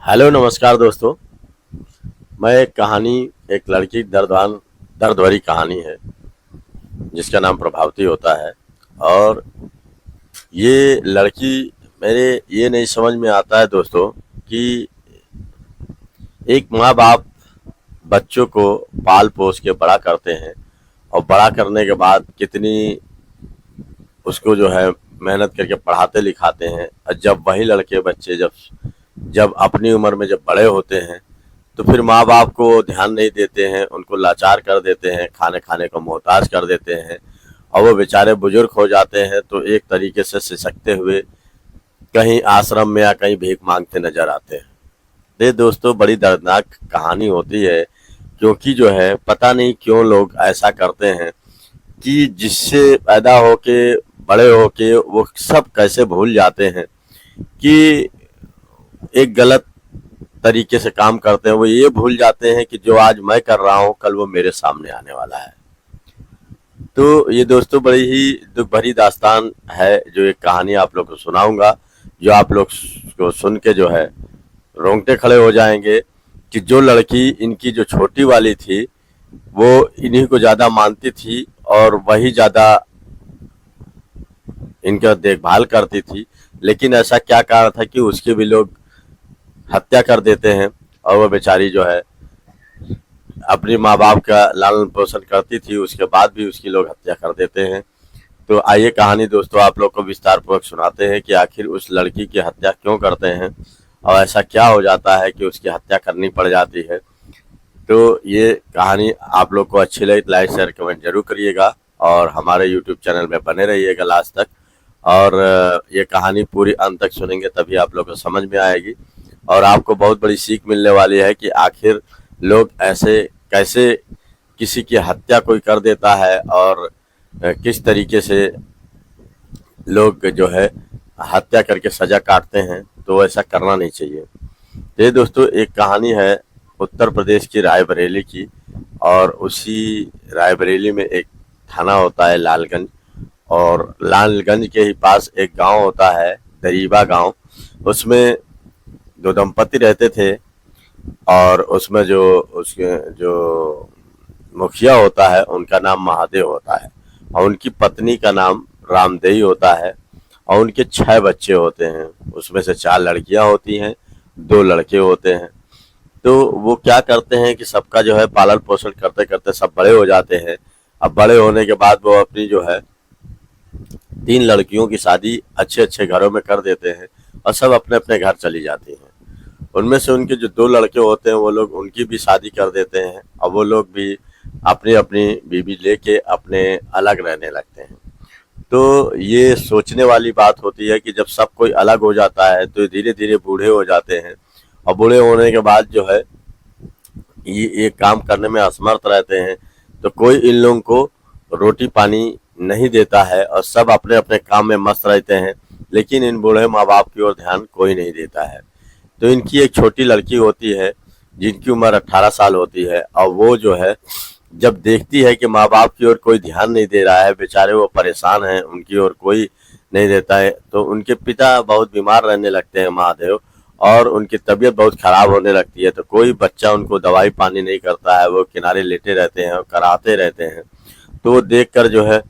Hello नमस्कार दोस्तों। मैं एक कहानी, एक लड़की दर्द भरी कहानी है जिसका नाम प्रभावती होता है। और ये लड़की, मेरे ये नहीं समझ में आता है दोस्तों कि एक माँ बाप बच्चों को पाल पोस के बड़ा करते हैं और बड़ा करने के बाद कितनी उसको जो है मेहनत करके पढ़ाते लिखाते हैं। और जब वही लड़के बच्चे जब जब अपनी उम्र में जब बड़े होते हैं तो फिर माँ बाप को ध्यान नहीं देते हैं, उनको लाचार कर देते हैं, खाने खाने को मोहताज कर देते हैं और वो बेचारे बुजुर्ग हो जाते हैं तो एक तरीके से सिसकते हुए कहीं आश्रम में या कहीं भीख मांगते नजर आते हैं। ये दोस्तों बड़ी दर्दनाक कहानी होती है, क्योंकि जो है पता नहीं क्यों लोग ऐसा करते हैं कि जिससे पैदा होके बड़े होके वो सब कैसे भूल जाते हैं कि एक गलत तरीके से काम करते हैं। वो ये भूल जाते हैं कि जो आज मैं कर रहा हूँ कल वो मेरे सामने आने वाला है। तो ये दोस्तों बड़ी ही दुख भरी दास्तान है, जो एक कहानी आप लोग को सुनाऊंगा, जो आप लोग को सुन के जो है रोंगटे खड़े हो जाएंगे कि जो लड़की इनकी जो छोटी वाली थी वो इन्हीं को ज्यादा मानती थी और वही ज्यादा इनका देखभाल करती थी। लेकिन ऐसा क्या कारण था कि उसके भी लोग हत्या कर देते हैं और वो बेचारी जो है अपने माँ बाप का लालन पोषण करती थी, उसके बाद भी उसकी लोग हत्या कर देते हैं। तो आइए कहानी दोस्तों आप लोग को विस्तार पूर्वक सुनाते हैं कि आखिर उस लड़की की हत्या क्यों करते हैं और ऐसा क्या हो जाता है कि उसकी हत्या करनी पड़ जाती है। तो ये कहानी आप लोग को अच्छी लगी तो लाइक शेयर कमेंट जरूर करिएगा और हमारे यूट्यूब चैनल में बने रहिएगा लास्ट तक। और ये कहानी पूरी अंत तक सुनेंगे तभी आप लोग को समझ में आएगी और आपको बहुत बड़ी सीख मिलने वाली है कि आखिर लोग ऐसे कैसे किसी की हत्या कोई कर देता है और किस तरीके से लोग जो है हत्या करके सजा काटते हैं। तो ऐसा करना नहीं चाहिए। तो ये दोस्तों एक कहानी है उत्तर प्रदेश की रायबरेली की। और उसी रायबरेली में एक थाना होता है लालगंज, और लालगंज के ही पास एक गांव होता है दरीबा गांव। उसमें दो दंपति रहते थे और उसमें जो उसके जो मुखिया होता है उनका नाम महादेव होता है और उनकी पत्नी का नाम रामदेवी होता है और उनके 6 बच्चे होते हैं। उसमें से 4 लड़कियां होती हैं, 2 लड़के होते हैं। तो वो क्या करते हैं कि सबका जो है पालन पोषण करते करते सब बड़े हो जाते हैं। अब बड़े होने के बाद वो अपनी जो है 3 लड़कियों की शादी अच्छे अच्छे घरों में कर देते हैं और सब अपने अपने घर चली जाती हैं। उनमें से उनके जो 2 लड़के होते हैं वो लोग उनकी भी शादी कर देते हैं और वो लोग भी अपनी अपनी बीवी लेके अपने अलग रहने लगते हैं। तो ये सोचने वाली बात होती है कि जब सब कोई अलग हो जाता है तो धीरे धीरे बूढ़े हो जाते हैं और बूढ़े होने के बाद जो है ये काम करने में असमर्थ रहते हैं। तो कोई इन लोगों को रोटी पानी नहीं देता है और सब अपने अपने काम में मस्त रहते हैं, लेकिन इन बूढ़े माँ बाप की ओर ध्यान कोई नहीं देता है। तो इनकी एक छोटी लड़की होती है जिनकी उम्र 18 साल होती है और वो जो है जब देखती है कि माँ बाप की ओर कोई ध्यान नहीं दे रहा है, बेचारे वो परेशान हैं, उनकी ओर कोई नहीं देता है, तो उनके पिता बहुत बीमार रहने लगते हैं महादेव, और उनकी तबीयत बहुत खराब होने लगती है। तो कोई बच्चा उनको दवाई पानी नहीं करता है, वो किनारे लेटे रहते हैं और कराते रहते हैं। तो वो देख कर जो है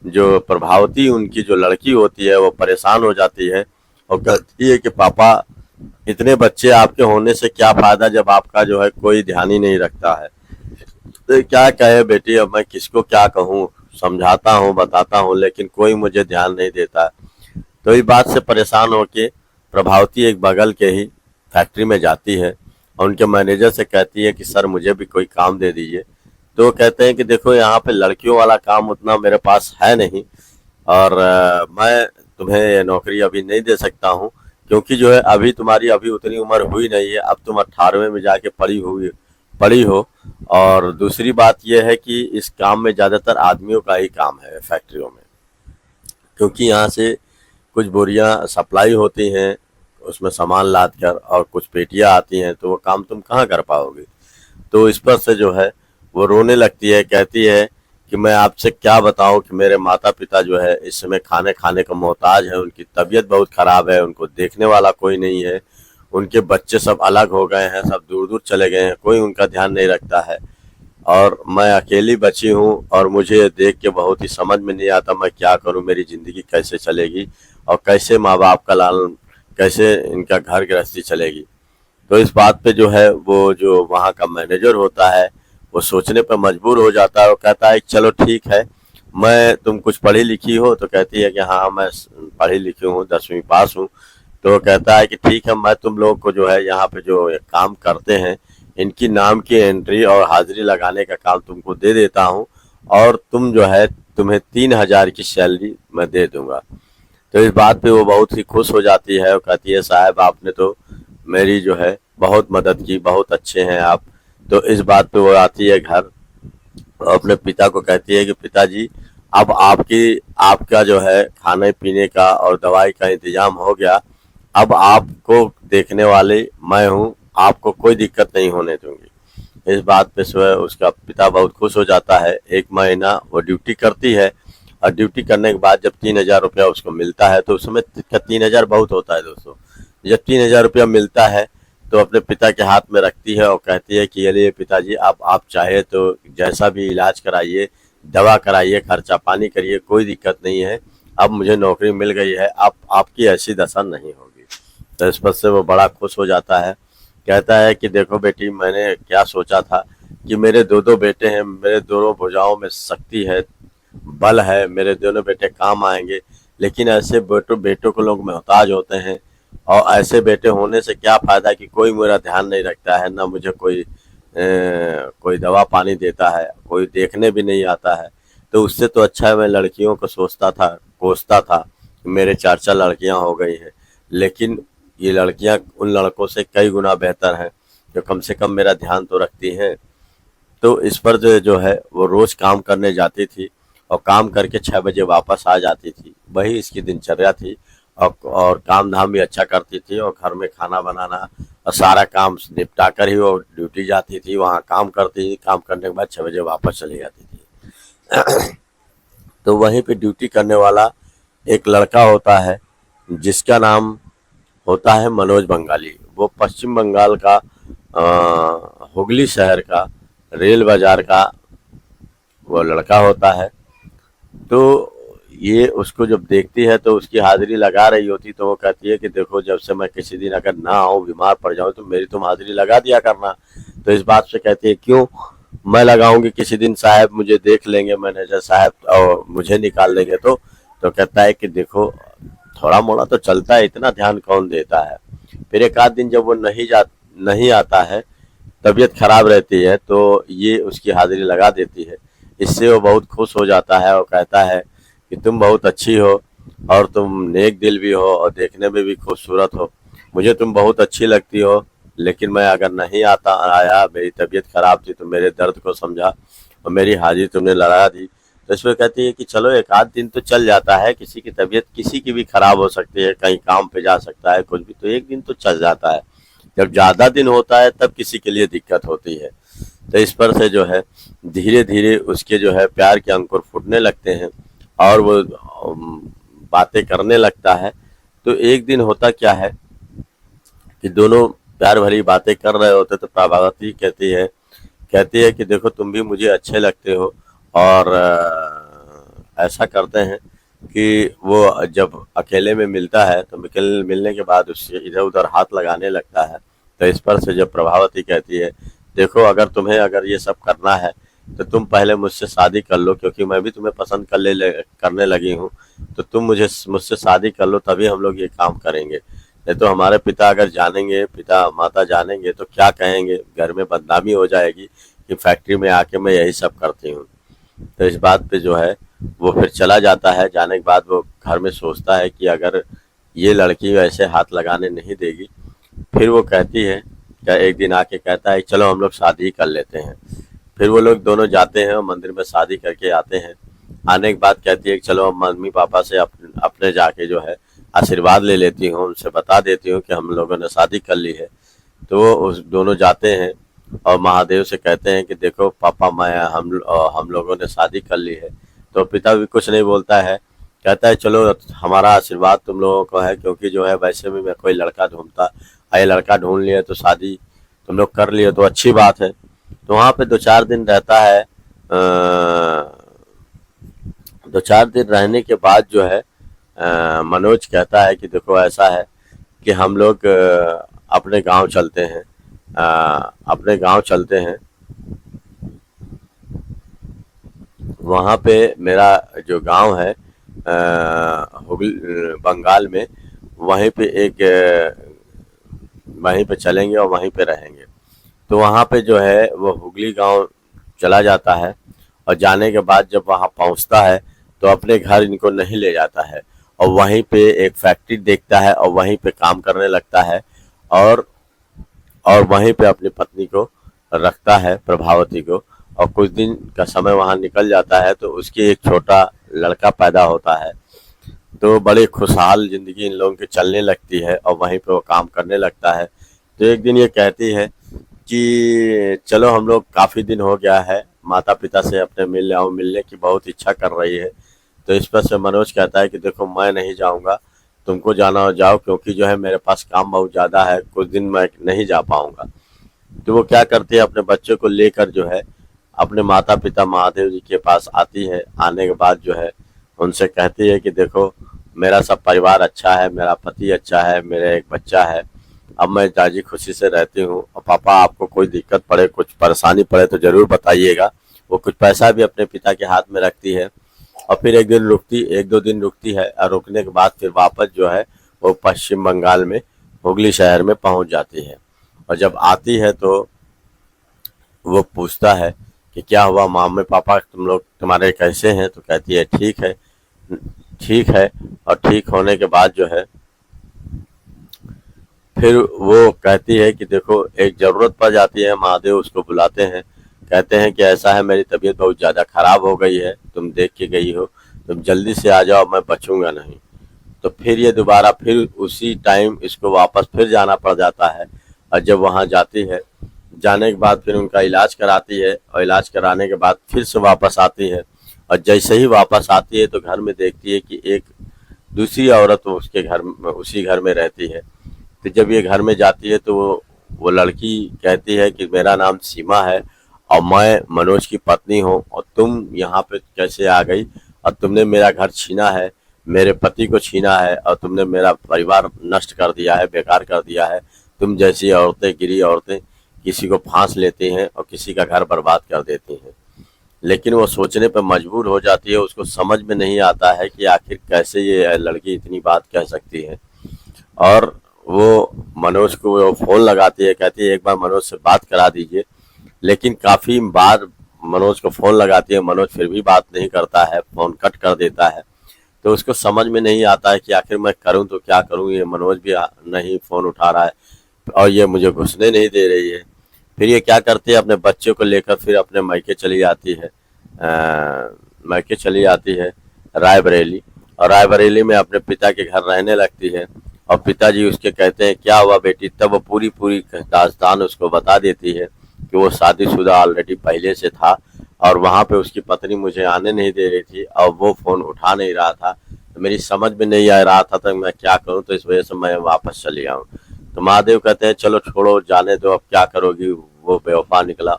जो प्रभावती उनकी जो लड़की होती है वो परेशान हो जाती है और कहती है कि पापा इतने बच्चे आपके होने से क्या फायदा जब आपका जो है कोई ध्यान ही नहीं रखता है। तो क्या कहे बेटी, अब मैं किसको क्या कहूँ, समझाता हूँ बताता हूँ लेकिन कोई मुझे ध्यान नहीं देता। तो इस बात से परेशान होके प्रभावती एक बगल के ही फैक्ट्री में जाती है और उनके मैनेजर से कहती है कि सर मुझे भी कोई काम दे दीजिए। तो वो कहते हैं कि देखो यहाँ पे लड़कियों वाला काम उतना मेरे पास है नहीं और मैं तुम्हें ये नौकरी अभी नहीं दे सकता हूँ, क्योंकि जो है अभी तुम्हारी अभी उतनी उम्र हुई नहीं है, अब तुम 18वें में जाके पड़ी हो। और दूसरी बात यह है कि इस काम में ज़्यादातर आदमियों का ही काम है फैक्ट्रियों में, क्योंकि यहाँ से कुछ बोरियां सप्लाई होती हैं, उसमें सामान लाद कर, और कुछ पेटियां आती हैं, तो वो काम तुम कहाँ कर पाओगे। तो इस पर से जो है वो रोने लगती है, कहती है कि मैं आपसे क्या बताऊं कि मेरे माता पिता जो है इस समय खाने खाने का मोहताज है, उनकी तबीयत बहुत खराब है, उनको देखने वाला कोई नहीं है, उनके बच्चे सब अलग हो गए हैं, सब दूर दूर चले गए हैं, कोई उनका ध्यान नहीं रखता है। और मैं अकेली बची हूँ और मुझे ये देख के बहुत ही समझ में नहीं आता मैं क्या करूँ, मेरी ज़िंदगी कैसे चलेगी और कैसे माँ बाप का लालन, कैसे इनका घर गृहस्थी चलेगी। तो इस बात पे जो है वो जो वहाँ का मैनेजर होता है वो सोचने पर मजबूर हो जाता है और कहता है चलो ठीक है, मैं तुम कुछ पढ़ी लिखी हो? तो कहती है कि हाँ मैं पढ़ी लिखी हूँ, 10वीं पास हूँ। तो कहता है कि ठीक है, मैं तुम लोग को जो है यहाँ पे जो ये काम करते हैं इनकी नाम की एंट्री और हाजिरी लगाने का काम तुमको दे देता हूँ और तुम जो है तुम्हें 3,000 की सैलरी मैं दे दूंगा। तो इस बात पे वो बहुत ही खुश हो जाती है और कहती है साहब आपने तो मेरी जो है बहुत मदद की, बहुत अच्छे हैं आप। तो इस बात पे वो आती है घर और अपने पिता को कहती है कि पिताजी अब आपका जो है खाने पीने का और दवाई का इंतजाम हो गया, अब आपको देखने वाले मैं हूँ, आपको कोई दिक्कत नहीं होने दूंगी। इस बात पे जो है उसका पिता बहुत खुश हो जाता है। 1 महीना वो ड्यूटी करती है और ड्यूटी करने के बाद जब 3,000 रुपया उसको मिलता है तो उस समय 3,000 बहुत होता है दोस्तों। जब 3,000 रुपया मिलता है तो अपने पिता के हाथ में रखती है और कहती है कि ये लिए पिताजी, आप चाहे तो जैसा भी इलाज कराइए, दवा कराइए, खर्चा पानी करिए, कोई दिक्कत नहीं है, अब मुझे नौकरी मिल गई है, अब आपकी ऐसी दशा नहीं होगी। तो इस पर से वो बड़ा खुश हो जाता है, कहता है कि देखो बेटी, मैंने क्या सोचा था कि मेरे दो दो बेटे हैं, मेरे दोनों भुजाओं में शक्ति है, बल है, मेरे दोनों बेटे काम आएंगे, लेकिन ऐसे बेटों को लोग मोहताज होते हैं और ऐसे बेटे होने से क्या फायदा कि कोई मेरा ध्यान नहीं रखता है, ना मुझे कोई दवा पानी देता है, कोई देखने भी नहीं आता है। तो उससे तो अच्छा है मैं लड़कियों को सोचता था, कोसता था कि मेरे 4 लड़कियां हो गई हैं, लेकिन ये लड़कियां उन लड़कों से कई गुना बेहतर हैं जो कम से कम मेरा ध्यान तो रखती हैं। तो इस पर जो है वो रोज काम करने जाती थी और काम करके 6 बजे वापस आ जाती थी। वही इसकी दिनचर्या थी और काम धाम भी अच्छा करती थी और घर में खाना बनाना और सारा काम निपटा कर ही वो ड्यूटी जाती थी, वहाँ काम करती थी, काम करने के बाद 6 बजे वापस चली जाती थी। तो वहीं पे ड्यूटी करने वाला एक लड़का होता है जिसका नाम होता है मनोज बंगाली। वो पश्चिम बंगाल का हुगली शहर का रेल बाजार का वो लड़का होता है। तो ये उसको जब देखती है तो उसकी हाजिरी लगा रही होती, तो वो कहती है कि देखो जब से मैं किसी दिन अगर ना आऊँ, बीमार पड़ जाऊँ, तो मेरी तुम हाजिरी लगा दिया करना। तो इस बात से कहती है क्यों मैं लगाऊंगी, किसी दिन साहब मुझे देख लेंगे मैनेजर साहब और मुझे निकाल देंगे। तो कहता है कि देखो थोड़ा मोड़ा तो चलता है, इतना ध्यान कौन देता है। फिर एक आध दिन जब वो नहीं आता है, तबीयत खराब रहती है, तो ये उसकी हाजिरी लगा देती है। इससे वो बहुत खुश हो जाता है और कहता है कि तुम बहुत अच्छी हो और तुम नेक दिल भी हो और देखने में भी खूबसूरत हो, मुझे तुम बहुत अच्छी लगती हो, लेकिन मैं अगर नहीं आया, मेरी तबीयत खराब थी तो मेरे दर्द को समझा और मेरी हाजिरी तुमने लगा दी। तो इसमें कहती है कि चलो एक आध दिन तो चल जाता है, किसी की तबीयत किसी की भी खराब हो सकती है, कहीं काम पे जा सकता है, कुछ भी, तो एक दिन तो चल जाता है। जब ज्यादा दिन होता है तब किसी के लिए दिक्कत होती है। तो इस पर से जो है धीरे धीरे उसके जो है प्यार के अंकुर फूटने लगते हैं और वो बातें करने लगता है। तो एक दिन होता क्या है कि दोनों प्यार भरी बातें कर रहे होते तो प्रभावती कहती है कि देखो तुम भी मुझे अच्छे लगते हो। और ऐसा करते हैं कि वो जब अकेले में मिलता है तो मिलने के बाद उससे इधर उधर हाथ लगाने लगता है। तो इस पर से जब प्रभावती कहती है देखो अगर ये सब करना है तो तुम पहले मुझसे शादी कर लो, क्योंकि मैं भी तुम्हें पसंद करने लगी हूँ, तो तुम मुझसे शादी कर लो, तभी हम लोग ये काम करेंगे। नहीं तो हमारे पिता माता जानेंगे तो क्या कहेंगे, घर में बदनामी हो जाएगी कि फैक्ट्री में आके मैं यही सब करती हूँ। तो इस बात पे जो है वो फिर चला जाता है। जाने के बाद वो घर में सोचता है कि अगर ये लड़की ऐसे हाथ लगाने नहीं देगी, फिर वो कहती है, क्या एक दिन आके कहता है चलो हम लोग शादी ही कर लेते हैं। फिर वो लोग दोनों जाते हैं और मंदिर में शादी करके आते हैं। आने के बाद कहती है कि चलो मम्मी पापा से अपने जाके जो है आशीर्वाद ले लेती हूँ, उनसे बता देती हूँ कि हम लोगों ने शादी कर ली है। तो वो उस दोनों जाते हैं और महादेव से कहते हैं कि देखो पापा हम लोगों ने शादी कर ली है। तो पिता भी कुछ नहीं बोलता है, कहता है चलो हमारा आशीर्वाद तुम लोगों को है, क्योंकि जो है वैसे भी मैं कोई लड़का ढूंढता ये लड़का ढूंढ लिए तो शादी तुम लोग कर लिए तो अच्छी बात है। तो वहाँ पे 2-4 दिन रहता है। 2-4 दिन रहने के बाद जो है मनोज कहता है कि देखो ऐसा है कि हम लोग अपने गांव चलते हैं। अपने गांव चलते हैं। वहाँ पे मेरा जो गांव है बंगाल में, वहीं पे वहीं पे चलेंगे और वहीं पे रहेंगे। तो वहाँ पे जो है वो हुगली गांव चला जाता है और जाने के बाद जब वहाँ पहुँचता है तो अपने घर इनको नहीं ले जाता है और वहीं पे एक फैक्ट्री देखता है और वहीं पे काम करने लगता है और वहीं पे अपनी पत्नी को रखता है, प्रभावती को। और कुछ दिन का समय वहाँ निकल जाता है तो उसकी एक छोटा लड़का पैदा होता है। तो बड़े खुशहाल ज़िंदगी इन लोगों की चलने लगती है और वहीं पे वो काम करने लगता है। तो एक दिन ये कहती है कि चलो हम लोग काफ़ी दिन हो गया है, माता पिता से अपने मिल आओ, मिलने की बहुत इच्छा कर रही है। तो इस पर से मनोज कहता है कि देखो मैं नहीं जाऊँगा, तुमको जाना हो जाओ, क्योंकि जो है मेरे पास काम बहुत ज़्यादा है, कुछ दिन मैं नहीं जा पाऊँगा। तो वो क्या करती है, अपने बच्चों को लेकर जो है अपने माता पिता महादेव जी के पास आती है। आने के बाद जो है उनसे कहती है कि देखो मेरा सब परिवार अच्छा है, मेरा पति अच्छा है, मेरा एक बच्चा है, अब मैं राजी खुशी से रहती हूँ। और पापा आपको कोई दिक्कत पड़े, कुछ परेशानी पड़े तो ज़रूर बताइएगा। वो कुछ पैसा भी अपने पिता के हाथ में रखती है और फिर एक दो दिन रुकती है और रुकने के बाद फिर वापस जो है वो पश्चिम बंगाल में हुगली शहर में पहुंच जाती है। और जब आती है तो वो पूछता है कि क्या हुआ मम्मी पापा, तुम लोग तुम्हारे कैसे हैं? तो कहती है ठीक है, ठीक है। और ठीक होने के बाद जो है फिर वो कहती है कि देखो एक ज़रूरत पड़ जाती है। महादेव उसको बुलाते हैं, कहते हैं कि ऐसा है मेरी तबीयत बहुत ज़्यादा ख़राब हो गई है, तुम देख के गई हो, तुम जल्दी से आ जाओ, मैं बचूंगा नहीं। तो फिर ये दोबारा फिर उसी टाइम इसको वापस फिर जाना पड़ जाता है। और जब वहाँ जाती है, जाने के बाद फिर उनका इलाज कराती है और इलाज कराने के बाद फिर से वापस आती है। और जैसे ही वापस आती है तो घर में देखती है कि एक दूसरी औरत उसके घर में, उसी घर में रहती है। तो जब ये घर में जाती है तो वो लड़की कहती है कि मेरा नाम सीमा है और मैं मनोज की पत्नी हूँ और तुम यहाँ पे कैसे आ गई और तुमने मेरा घर छीना है, मेरे पति को छीना है और तुमने मेरा परिवार नष्ट कर दिया है, बेकार कर दिया है। तुम जैसी औरतें, गिरी औरतें किसी को फांस लेती हैं और किसी का घर बर्बाद कर देती हैं। लेकिन वो सोचने पर मजबूर हो जाती है, उसको समझ में नहीं आता है कि आखिर कैसे ये लड़की इतनी बात कह सकती है। और वो मनोज को वो फ़ोन लगाती है, कहती है एक बार मनोज से बात करा दीजिए। लेकिन काफ़ी बार मनोज को फ़ोन लगाती है, मनोज फिर भी बात नहीं करता है, फ़ोन कट कर देता है। तो उसको समझ में नहीं आता है कि आखिर मैं करूं तो क्या करूं, ये मनोज भी नहीं फ़ोन उठा रहा है और ये मुझे घुसने नहीं दे रही है। फिर ये क्या करती है, अपने बच्चों को लेकर फिर अपने मायके चली जाती है। मायके चली जाती है रायबरेली, और रायबरेली में अपने पिता के घर रहने लगती है। और पिताजी उसके कहते हैं क्या हुआ बेटी, तब वो पूरी दास्तान उसको बता देती है कि वो शादीशुदा ऑलरेडी पहले से था और वहाँ पे उसकी पत्नी मुझे आने नहीं दे रही थी और वो फ़ोन उठा नहीं रहा था। तो मेरी समझ में नहीं आ रहा था तो मैं क्या करूँ, तो इस वजह से मैं वापस चली आऊँ। तो महादेव कहते हैं चलो छोड़ो, जाने दो, अब क्या करोगी, वो बेवफा निकला।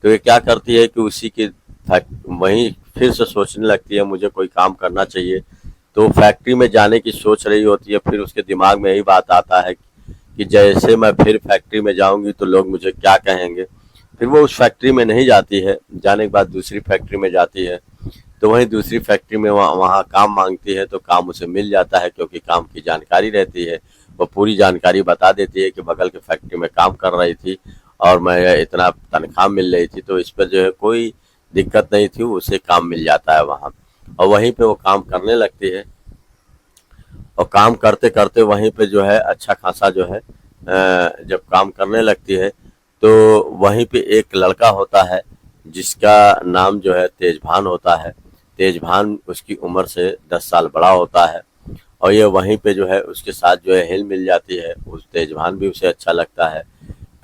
तो ये क्या करती है कि उसी की वहीं फिर से सोचने लगती है मुझे कोई काम करना चाहिए। तो फैक्ट्री में जाने की सोच रही होती है, फिर उसके दिमाग में यही बात आता है कि जैसे मैं फिर फैक्ट्री में जाऊंगी तो लोग मुझे क्या कहेंगे। फिर वो उस फैक्ट्री में नहीं जाती है, जाने के बाद दूसरी फैक्ट्री में जाती है। तो वहीं दूसरी फैक्ट्री में वहाँ काम मांगती है तो काम उसे मिल जाता है, क्योंकि काम की जानकारी रहती है। वो पूरी जानकारी बता देती है कि बगल के फैक्ट्री में काम कर रही थी और मैं इतना तनख्वाह मिल रही थी, तो इस पर जो है कोई दिक्कत नहीं थी, उसे काम मिल जाता है वहाँ। और वहीं पे वो काम करने लगती है और काम करते करते वहीं पे जो है अच्छा खासा जो है जब काम करने लगती है तो वहीं पे एक लड़का होता है जिसका नाम जो है तेजभान होता है। तेजभान उसकी उम्र से 10 साल बड़ा होता है और ये वहीं पे जो है उसके साथ जो है हिल मिल जाती है। उस तेजभान भी उसे अच्छा लगता है।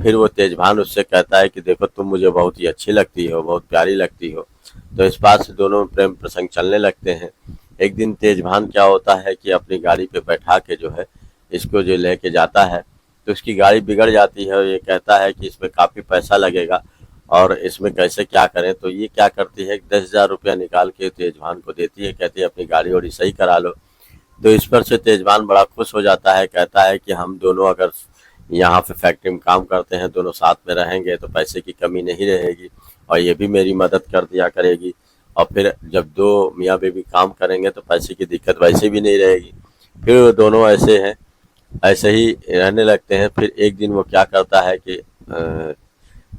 फिर वो तेजभान उससे कहता है कि देखो तुम मुझे बहुत ही अच्छी लगती हो, बहुत प्यारी लगती हो। तो इस बात से दोनों में प्रेम प्रसंग चलने लगते हैं। एक दिन तेजभान क्या होता है कि अपनी गाड़ी पे बैठा के जो है इसको जो लेके जाता है तो उसकी गाड़ी बिगड़ जाती है और ये कहता है कि इसमें काफ़ी पैसा लगेगा और इसमें कैसे क्या करें। तो ये क्या करती है, 10,000 रुपया निकाल के तेजभान को देती है, कहती है अपनी गाड़ी वाड़ी सही करा लो। तो इस पर से तेजभान बड़ा खुश हो जाता है, कहता है कि हम दोनों अगर यहाँ पे फैक्ट्री में काम करते हैं, दोनों साथ में रहेंगे तो पैसे की कमी नहीं रहेगी और ये भी मेरी मदद कर दिया करेगी, और फिर जब दो मियाँ बीवी काम करेंगे तो पैसे की दिक्कत वैसे भी नहीं रहेगी। फिर वो दोनों ऐसे ही रहने लगते हैं। फिर एक दिन वो क्या करता है कि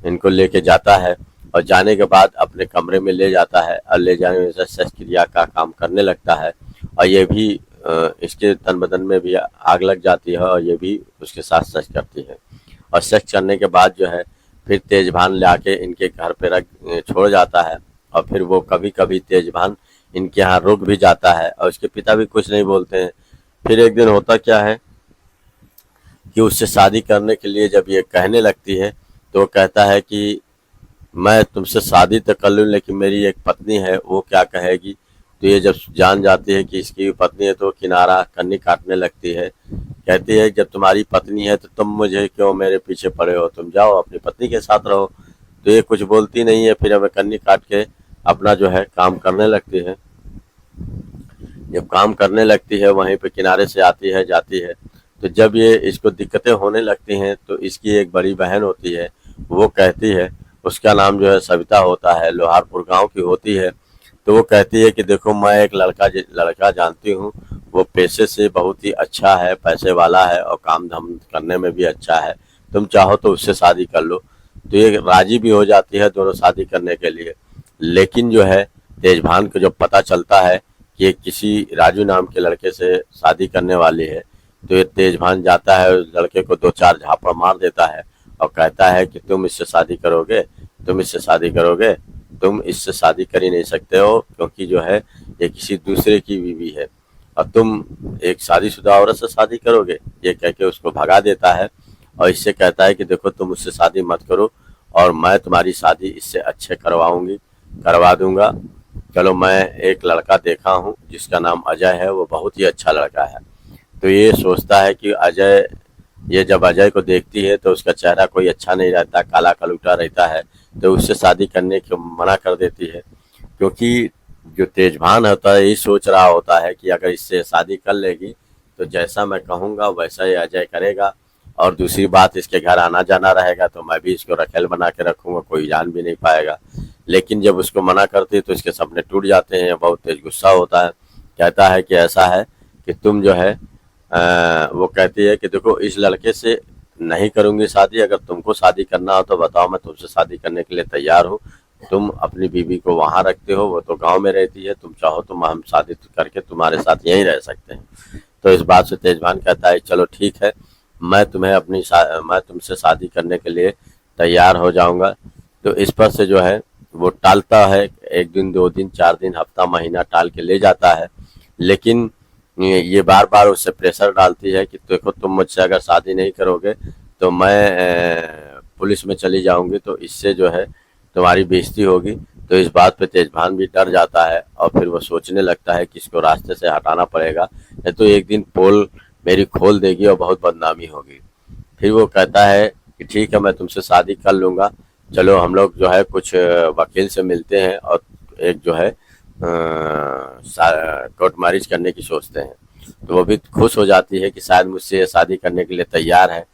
इनको लेके जाता है और जाने के बाद अपने कमरे में ले जाता है और ले जाने में शस्त्र क्रिया का काम करने लगता है और ये भी इसके तन बदन में भी आग लग जाती है और ये भी उसके साथ सेक्स करती है। और सेक्स करने के बाद जो है फिर तेजभान ला के इनके घर पे रख छोड़ जाता है और फिर वो कभी कभी तेजभान इनके यहाँ रुक भी जाता है और उसके पिता भी कुछ नहीं बोलते हैं। फिर एक दिन होता क्या है कि उससे शादी करने के लिए जब ये कहने लगती है तो वो कहता है कि मैं तुमसे शादी तो कर लूँ लेकिन मेरी एक पत्नी है, वो क्या कहेगी। तो ये जब जान जाती है कि इसकी पत्नी है तो किनारा कन्नी काटने लगती है, कहती है जब तुम्हारी पत्नी है तो तुम मुझे क्यों मेरे पीछे पड़े हो, तुम जाओ अपनी पत्नी के साथ रहो। तो ये कुछ बोलती नहीं है, फिर हमें कन्नी काट के अपना जो है काम करने लगती है। जब काम करने लगती है वहीं पे किनारे से आती है जाती है, तो जब ये इसको दिक्कतें होने लगती हैं तो इसकी एक बड़ी बहन होती है, वो कहती है, उसका नाम जो है सविता होता है, लोहारपुर गांव की होती है। तो वो कहती है कि देखो मैं एक लड़का जानती हूँ, वो पैसे से बहुत ही अच्छा है, पैसे वाला है और काम धाम करने में भी अच्छा है, तुम चाहो तो उससे शादी कर लो। तो ये राजी भी हो जाती है दोनों शादी करने के लिए। लेकिन जो है तेजभान को जब पता चलता है कि ये किसी राजू नाम के लड़के से शादी करने वाली है, तो ये तेजभान जाता है उस लड़के को 2-4 झापड़ मार देता है और कहता है कि तुम इससे शादी करोगे, तुम इससे शादी करोगे, तुम इससे शादी कर ही नहीं सकते हो क्योंकि जो है ये किसी दूसरे की बीवी है और तुम एक शादीशुदा औरत से शादी करोगे। ये कह के उसको भगा देता है और इससे कहता है कि देखो तुम उससे शादी मत करो और मैं तुम्हारी शादी इससे अच्छे करवा दूंगा। चलो मैं एक लड़का देखा हूँ जिसका नाम अजय है, वो बहुत ही अच्छा लड़का है। तो ये सोचता है कि ये जब अजय को देखती है तो उसका चेहरा कोई अच्छा नहीं रहता, काला कलूटा रहता है, तो उससे शादी करने को मना कर देती है। क्योंकि जो तेजभान होता है ये सोच रहा होता है कि अगर इससे शादी कर लेगी तो जैसा मैं कहूँगा वैसा ही अजय करेगा और दूसरी बात इसके घर आना जाना रहेगा तो मैं भी इसको रखेल बना के रखूँगा, कोई जान भी नहीं पाएगा। लेकिन जब उसको मना करती है तो इसके सपने टूट जाते हैं, बहुत तेज गुस्सा होता है, कहता है कि ऐसा है कि तुम जो है वो कहती है कि देखो इस लड़के से नहीं करूँगी शादी, अगर तुमको शादी करना हो तो बताओ, मैं तुमसे शादी करने के लिए तैयार हूँ। तुम अपनी बीवी को वहाँ रखते हो, वो तो गांव में रहती है, तुम चाहो तो हम शादी करके तुम्हारे साथ यहीं रह सकते हैं। तो इस बात से तेजभान कहता है चलो ठीक है, मैं तुमसे शादी करने के लिए तैयार हो जाऊंगा। तो इस पर से जो है वो टालता है, 1 दिन 2 दिन 4 दिन हफ्ता महीना टाल के ले जाता है। लेकिन ये बार बार उससे प्रेशर डालती है कि देखो तुम मुझसे अगर शादी नहीं करोगे तो मैं पुलिस में चली जाऊंगी, तो इससे जो है तुम्हारी बेइज्जती होगी। तो इस बात पे तेजभान भी डर जाता है और फिर वो सोचने लगता है कि इसको रास्ते से हटाना पड़ेगा, नहीं तो एक दिन पोल मेरी खोल देगी और बहुत बदनामी होगी। फिर वो कहता है कि ठीक है मैं तुमसे शादी कर लूँगा, चलो हम लोग जो है कुछ वकील से मिलते हैं और एक जो है कोर्ट मैरिज करने की सोचते हैं। तो वो भी खुश हो जाती है कि शायद मुझसे शादी करने के लिए तैयार है।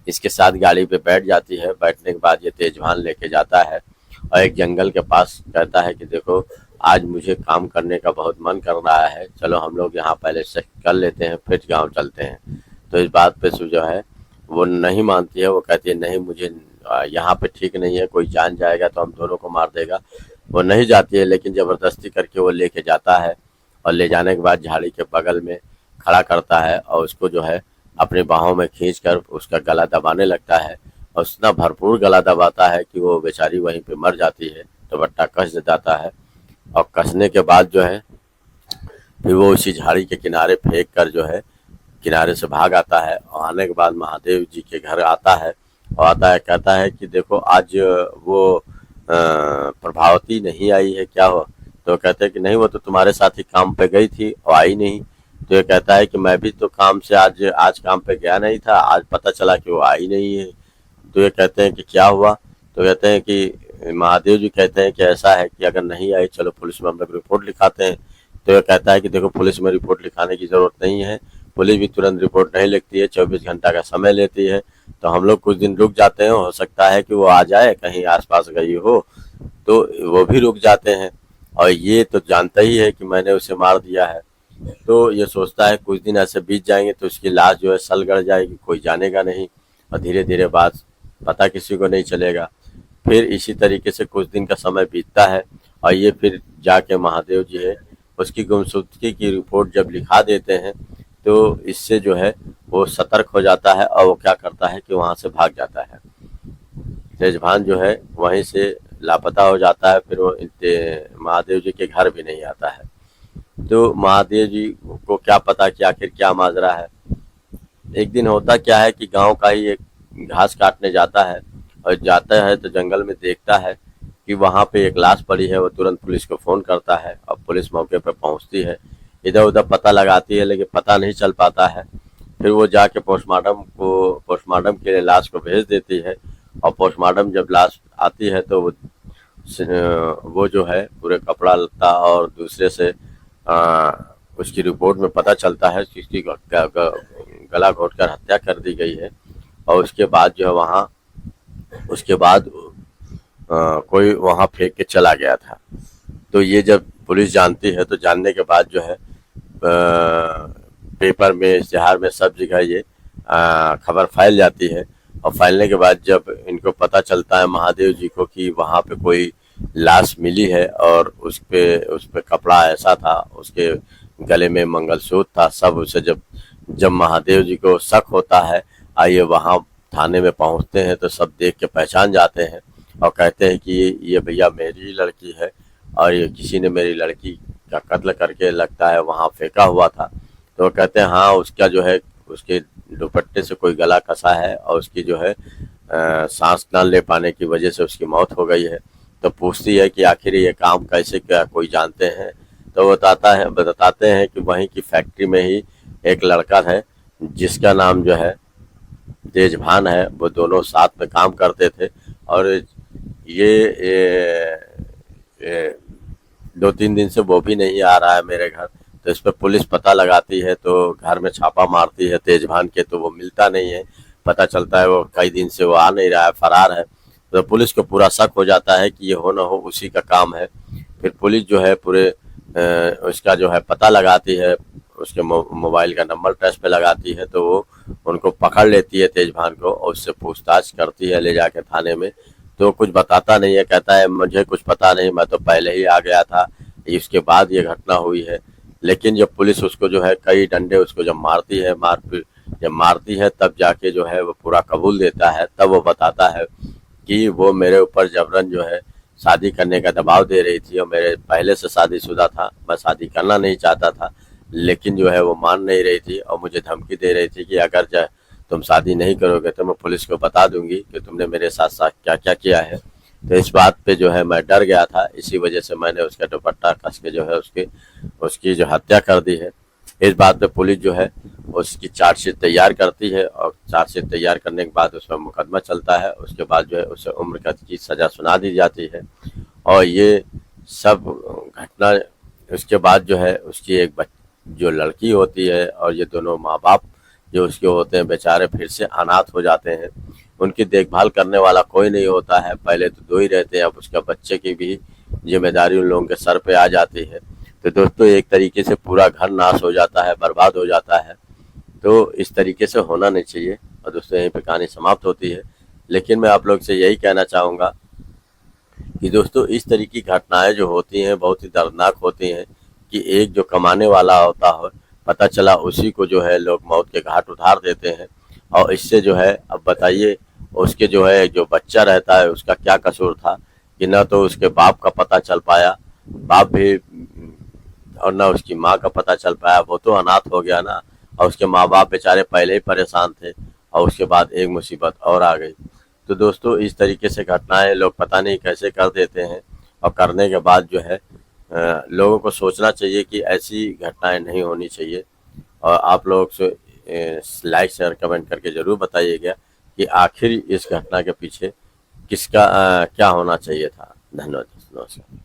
इसके साथ गाड़ी पे बैठ जाती है। बैठने के बाद ये तेजभान लेके जाता है और एक जंगल के पास कहता है कि देखो आज मुझे काम करने का बहुत मन कर रहा है, चलो हम लोग यहाँ पहले से कर लेते हैं फिर गाँव चलते हैं। तो इस बात पे जो है वो नहीं मानती है, वो कहती है नहीं मुझे यहाँ पे ठीक नहीं है, कोई जान जाएगा तो हम दोनों को मार देगा। वो नहीं जाती है, लेकिन ज़बरदस्ती करके वो लेके जाता है और ले जाने के बाद झाड़ी के बगल में खड़ा करता है और उसको जो है अपने बाहों में खींचकर उसका गला दबाने लगता है और उतना भरपूर गला दबाता है कि वो बेचारी वहीं पे मर जाती है। तो बट्टा कस जाता है और कसने के बाद जो है फिर वो उसी झाड़ी के किनारे फेंक कर जो है किनारे से भाग आता है और आने के बाद महादेव जी के घर आता है और कहता है कि देखो आज वो प्रभावती नहीं आई है, क्या हो। तो कहते हैं कि नहीं वो तो तुम्हारे साथ ही काम पे गई थी और आई नहीं। तो ये कहता है कि मैं भी तो काम से आज काम पे गया नहीं था, आज पता चला कि वो आई नहीं है। तो ये कहते हैं कि क्या हुआ? तो कहते हैं कि महादेव जी कहते हैं कि ऐसा है कि अगर नहीं आई, चलो पुलिस में हम लोग रिपोर्ट लिखाते हैं। तो ये कहता है कि देखो, पुलिस में रिपोर्ट लिखाने की ज़रूरत नहीं है, पुलिस भी तुरंत रिपोर्ट नहीं लिखती है, 24 घंटा का समय लेती है। तो हम लोग कुछ दिन रुक जाते हैं, हो सकता है कि वो आ जाए, कहीं आसपास गई हो तो वो भी रुक जाते हैं। और ये तो जानता ही है कि मैंने उसे मार दिया है। तो ये सोचता है कुछ दिन ऐसे बीत जाएंगे तो उसकी लाश जो है सल गड़ जाएगी, कोई जानेगा नहीं, और धीरे धीरे बात पता किसी को नहीं चलेगा। फिर इसी तरीके से कुछ दिन का समय बीतता है और ये फिर जाके महादेव जी है उसकी गुमशुदगी की रिपोर्ट जब लिखा देते हैं, तो इससे जो है वो सतर्क हो जाता है और वो क्या करता है कि वहाँ से भाग जाता है। तेजभान जो है वहीं से लापता हो जाता है, फिर वो महादेव जी के घर भी नहीं आता है। तो महादेव जी को क्या पता कि आखिर क्या माजरा है। एक दिन होता क्या है कि गांव का ही एक घास काटने जाता है, और जाता है तो जंगल में देखता है कि वहां पे एक लाश पड़ी है। वो तुरंत पुलिस को फोन करता है और पुलिस मौके पर पहुंचती है, इधर उधर पता लगाती है, लेकिन पता नहीं चल पाता है। फिर वो जाके पोस्टमार्टम के लिए लाश को भेज देती है, और पोस्टमार्टम जब लाश आती है तो वो जो है पूरे कपड़ा लत्ता और दूसरे से उसकी रिपोर्ट में पता चलता है कि उसकी गला घोटकर हत्या कर दी गई है। और उसके बाद जो है वहाँ उसके बाद कोई वहाँ फेंक के चला गया था। तो ये जब पुलिस जानती है तो जानने के बाद जो है पेपर में, इश्तिहार में, सब जगह ये खबर फैल जाती है। और फैलने के बाद जब इनको पता चलता है महादेव जी को कि वहाँ पे कोई लाश मिली है और उस पे कपड़ा ऐसा था, उसके गले में मंगलसूत्र था, सब उसे जब महादेव जी को शक होता है, आइए वहाँ थाने में पहुँचते हैं तो सब देख के पहचान जाते हैं और कहते हैं कि ये भैया मेरी लड़की है और ये किसी ने मेरी लड़की का कत्ल करके लगता है वहाँ फेंका हुआ था। तो कहते हैं हाँ, उसका जो है उसके दुपट्टे से कोई गला कसा है और उसकी जो है सांस न ले पाने की वजह से उसकी मौत हो गई है। तो पूछती है कि आखिर ये काम कैसे क्या कोई जानते हैं? तो बताते हैं कि वहीं की फैक्ट्री में ही एक लड़का है जिसका नाम जो है तेजभान है, वो दोनों साथ में काम करते थे। और ये 2-3 दिन से वो भी नहीं आ रहा है मेरे घर। तो इस पर पुलिस पता लगाती है, तो घर में छापा मारती है तेजभान के, तो वो मिलता नहीं है। पता चलता है वो कई दिन से वो आ नहीं रहा है, फरार है। तो पुलिस को पूरा शक हो जाता है कि ये हो ना हो उसी का काम है। फिर पुलिस जो है पूरे उसका जो है पता लगाती है, उसके मोबाइल का नंबर ट्रेस पे लगाती है, तो वो उनको पकड़ लेती है तेजभान को और उससे पूछताछ करती है ले जाके थाने में। तो कुछ बताता नहीं है, कहता है मुझे कुछ पता नहीं, मैं तो पहले ही आ गया था, इसके बाद ये घटना हुई है। लेकिन जब पुलिस उसको जो है कई डंडे उसको जब मारती है तब जाके जो है वो पूरा कबूल देता है। तब वो बताता है कि वो मेरे ऊपर जबरन जो है शादी करने का दबाव दे रही थी और मेरे पहले से शादीशुदा था, मैं शादी करना नहीं चाहता था, लेकिन जो है वो मान नहीं रही थी और मुझे धमकी दे रही थी कि अगर तुम शादी नहीं करोगे तो मैं पुलिस को बता दूंगी कि तुमने मेरे साथ साथ क्या क्या किया है। तो इस बात पे जो है मैं डर गया था, इसी वजह से मैंने उसका दुपट्टा कस के जो है उसकी जो हत्या कर दी है। इस बात पे पुलिस जो है उसकी चार्जशीट तैयार करती है और चार्जशीट तैयार करने के बाद उसमें मुकदमा चलता है। उसके बाद जो है उसे उम्र कैद की सजा सुना दी जाती है। और ये सब घटना उसके बाद जो है उसकी जो लड़की होती है और ये दोनों माँ बाप जो उसके होते हैं बेचारे फिर से अनाथ हो जाते हैं। उनकी देखभाल करने वाला कोई नहीं होता है, पहले तो 2 ही रहते हैं, अब उसका बच्चे की भी जिम्मेदारी उन लोगों के सर पे आ जाती है। तो दोस्तों एक तरीके से पूरा घर नाश हो जाता है, बर्बाद हो जाता है। तो इस तरीके से होना नहीं चाहिए। और दोस्तों यहीं पे कहानी समाप्त होती है। लेकिन मैं आप लोग से यही कहना चाहूँगा कि दोस्तों इस तरह की घटनाएं जो होती हैं बहुत ही दर्दनाक होती हैं कि एक जो कमाने वाला होता है, पता चला उसी को जो है लोग मौत के घाट उतार देते हैं। और इससे जो है अब बताइए उसके जो है जो बच्चा रहता है उसका क्या कसूर था कि न तो उसके बाप का पता चल पाया, बाप भी, और ना उसकी माँ का पता चल पाया, वो तो अनाथ हो गया ना। और उसके माँ बाप बेचारे पहले ही परेशान थे और उसके बाद एक मुसीबत और आ गई। तो दोस्तों इस तरीके से घटनाएं लोग पता नहीं कैसे कर देते हैं, और करने के बाद जो है लोगों को सोचना चाहिए कि ऐसी घटनाएं नहीं होनी चाहिए। और आप लोग से लाइक शेयर कमेंट करके ज़रूर बताइएगा कि आखिर इस घटना के पीछे किसका क्या होना चाहिए था। धन्यवाद, नमस्कार।